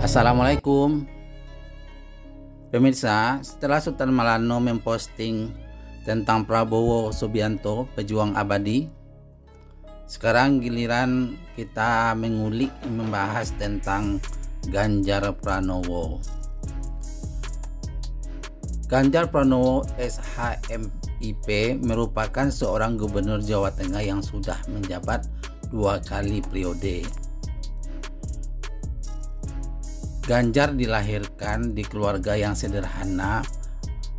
Assalamualaikum pemirsa. Setelah Sultan Mahlano memposting tentang Prabowo Subianto pejuang abadi, sekarang giliran kita mengulik membahas tentang Ganjar Pranowo. Ganjar Pranowo SHMIP merupakan seorang gubernur Jawa Tengah yang sudah menjabat 2 kali periode. Ganjar dilahirkan di keluarga yang sederhana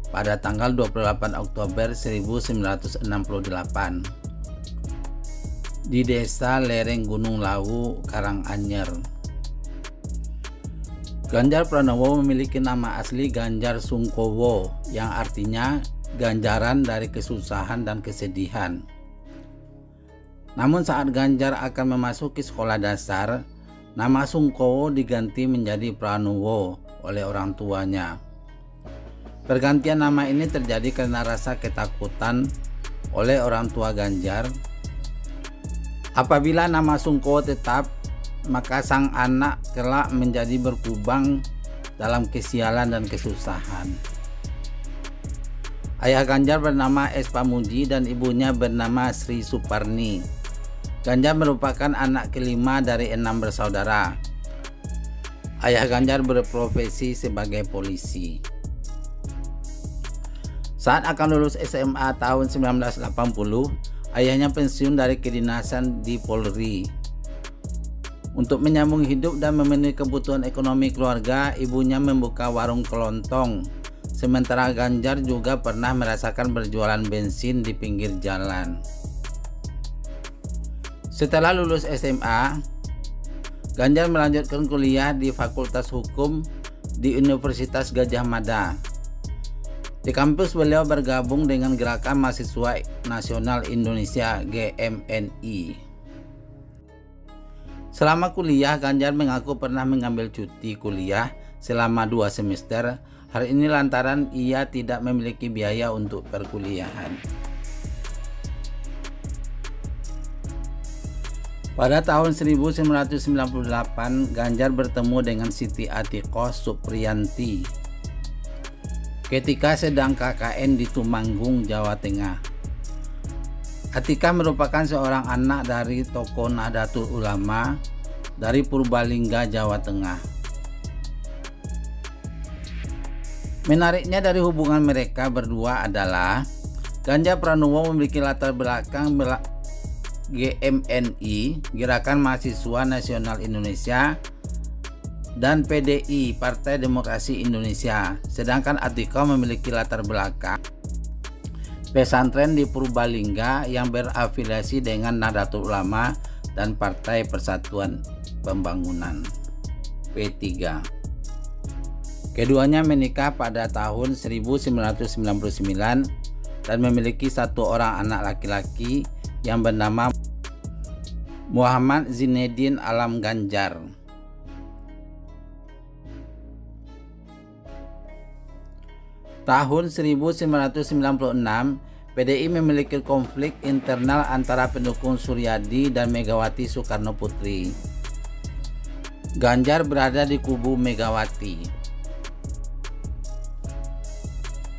pada tanggal 28 Oktober 1968 di desa lereng Gunung Lawu, Karanganyar. Ganjar Pranowo memiliki nama asli Ganjar Sungkowo yang artinya ganjaran dari kesusahan dan kesedihan. Namun saat Ganjar akan memasuki sekolah dasar, nama Sungkowo diganti menjadi Pranowo oleh orang tuanya. Pergantian nama ini terjadi karena rasa ketakutan oleh orang tua Ganjar. Apabila nama Sungkowo tetap, maka sang anak kelak menjadi berkubang dalam kesialan dan kesusahan. Ayah Ganjar bernama S. Pamuji dan ibunya bernama Sri Suparni. Ganjar merupakan anak kelima dari 6 bersaudara. Ayah Ganjar berprofesi sebagai polisi. Saat akan lulus SMA tahun 1980, ayahnya pensiun dari kedinasan di Polri. Untuk menyambung hidup dan memenuhi kebutuhan ekonomi keluarga, ibunya membuka warung kelontong. Sementara Ganjar juga pernah merasakan berjualan bensin di pinggir jalan. Setelah lulus SMA, Ganjar melanjutkan kuliah di Fakultas Hukum di Universitas Gadjah Mada. Di kampus beliau bergabung dengan Gerakan Mahasiswa Nasional Indonesia (GMNI). Selama kuliah, Ganjar mengaku pernah mengambil cuti kuliah selama 2 semester. Hal ini lantaran ia tidak memiliki biaya untuk perkuliahan. Pada tahun 1998, Ganjar bertemu dengan Siti Atiqah Supriyanti ketika sedang KKN di Tumanggung, Jawa Tengah. Atiqah merupakan seorang anak dari tokoh Nahdlatul Ulama dari Purbalingga, Jawa Tengah. Menariknya dari hubungan mereka berdua adalah Ganjar Pranowo memiliki latar belakang GMNI, Gerakan Mahasiswa Nasional Indonesia, dan PDI, Partai Demokrasi Indonesia. Sedangkan Atiqah memiliki latar belakang pesantren di Purbalingga yang berafiliasi dengan Nahdlatul Ulama dan Partai Persatuan Pembangunan (P3). Keduanya menikah pada tahun 1999 dan memiliki 1 orang anak laki-laki yang bernama Muhammad Zinedin Alam Ganjar. Tahun 1996, PDI memiliki konflik internal antara pendukung Suryadi dan Megawati Soekarno Putri. Ganjar berada di kubu Megawati.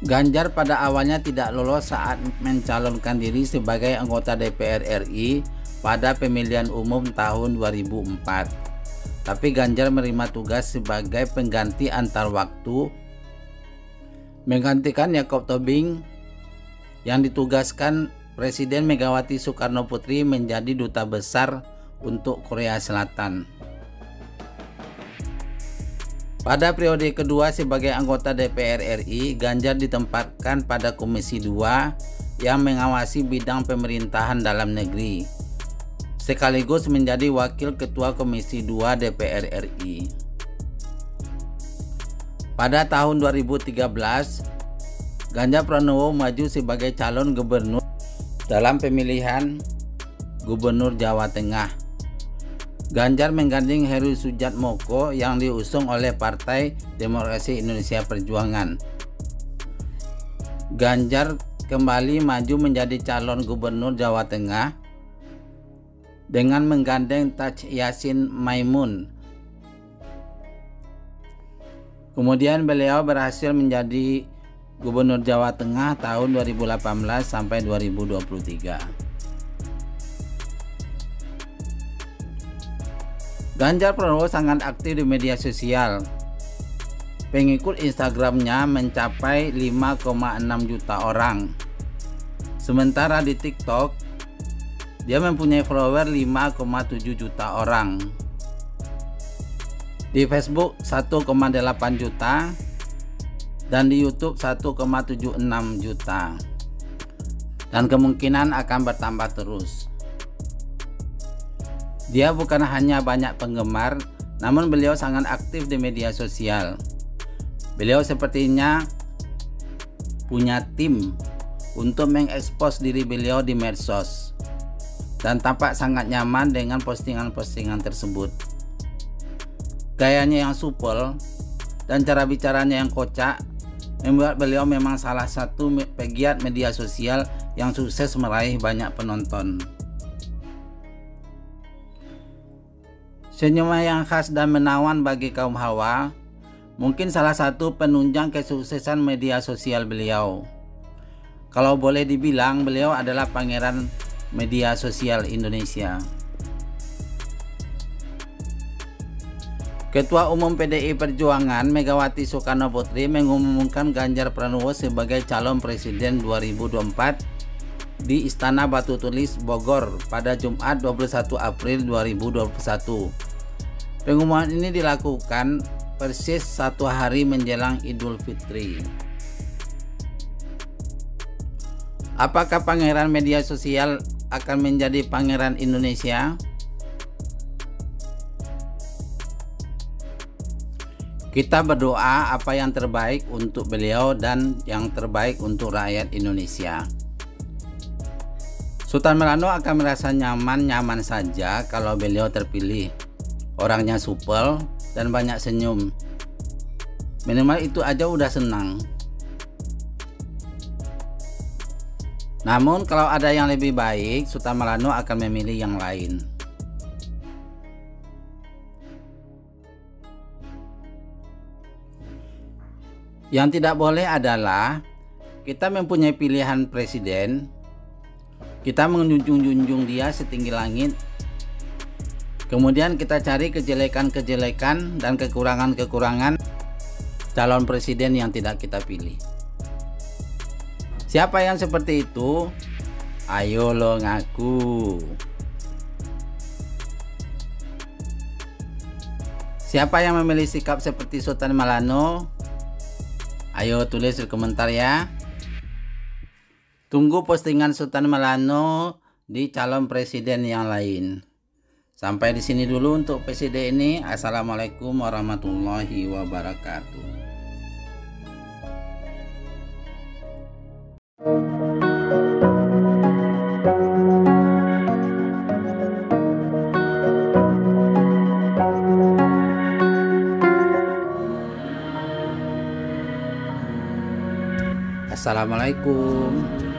Ganjar pada awalnya tidak lolos saat mencalonkan diri sebagai anggota DPR RI pada pemilihan umum tahun 2004. Tapi Ganjar menerima tugas sebagai pengganti antar waktu, menggantikan Yakob Tobing yang ditugaskan Presiden Megawati Soekarno Putri menjadi duta besar untuk Korea Selatan. Pada periode kedua sebagai anggota DPR RI, Ganjar ditempatkan pada Komisi 2 yang mengawasi bidang pemerintahan dalam negeri, sekaligus menjadi Wakil Ketua Komisi 2 DPR RI. Pada tahun 2013, Ganjar Pranowo maju sebagai calon gubernur dalam pemilihan Gubernur Jawa Tengah. Ganjar menggandeng Heru Sudjatmoko yang diusung oleh Partai Demokrasi Indonesia Perjuangan. Ganjar kembali maju menjadi calon gubernur Jawa Tengah dengan menggandeng Taj Yassin Maimun Kemudian beliau berhasil menjadi Gubernur Jawa Tengah tahun 2018 sampai 2023. Ganjar Pranowo sangat aktif di media sosial. Pengikut Instagramnya mencapai 5,6 juta orang. Sementara di TikTok, dia mempunyai follower 5,7 juta orang. Di Facebook 1,8 juta dan di YouTube 1,76 juta. Dan kemungkinan akan bertambah terus. Dia bukan hanya banyak penggemar, namun beliau sangat aktif di media sosial. Beliau sepertinya punya tim untuk mengekspos diri beliau di medsos dan tampak sangat nyaman dengan postingan-postingan tersebut. Gayanya yang supel dan cara bicaranya yang kocak membuat beliau memang salah satu pegiat media sosial yang sukses meraih banyak penonton. Senyumnya yang khas dan menawan bagi kaum hawa mungkin salah satu penunjang kesuksesan media sosial beliau. Kalau boleh dibilang, beliau adalah pangeran media sosial Indonesia. Ketua Umum PDI Perjuangan Megawati Soekarno Putri mengumumkan Ganjar Pranowo sebagai calon presiden 2024 di Istana Batu Tulis, Bogor pada Jumat 21 April 2021. Pengumuman ini dilakukan persis 1 hari menjelang Idul Fitri. Apakah pangeran media sosial akan menjadi pangeran Indonesia? Kita berdoa apa yang terbaik untuk beliau dan yang terbaik untuk rakyat Indonesia. Sultan Melano akan merasa nyaman-nyaman saja kalau beliau terpilih. Orangnya supel dan banyak senyum. Minimal itu aja udah senang. Namun kalau ada yang lebih baik, Sultan Melano akan memilih yang lain. Yang tidak boleh adalah kita mempunyai pilihan presiden, kita menjunjung dia setinggi langit, kemudian kita cari kejelekan-kejelekan dan kekurangan-kekurangan calon presiden yang tidak kita pilih. Siapa yang seperti itu? Ayo lo ngaku. Siapa yang memilih sikap seperti Sultan Melano? Ayo tulis di komentar ya. Tunggu postingan Sultan Melano di calon presiden yang lain. Sampai di sini dulu untuk PCD ini. Assalamualaikum warahmatullahi wabarakatuh. Assalamualaikum.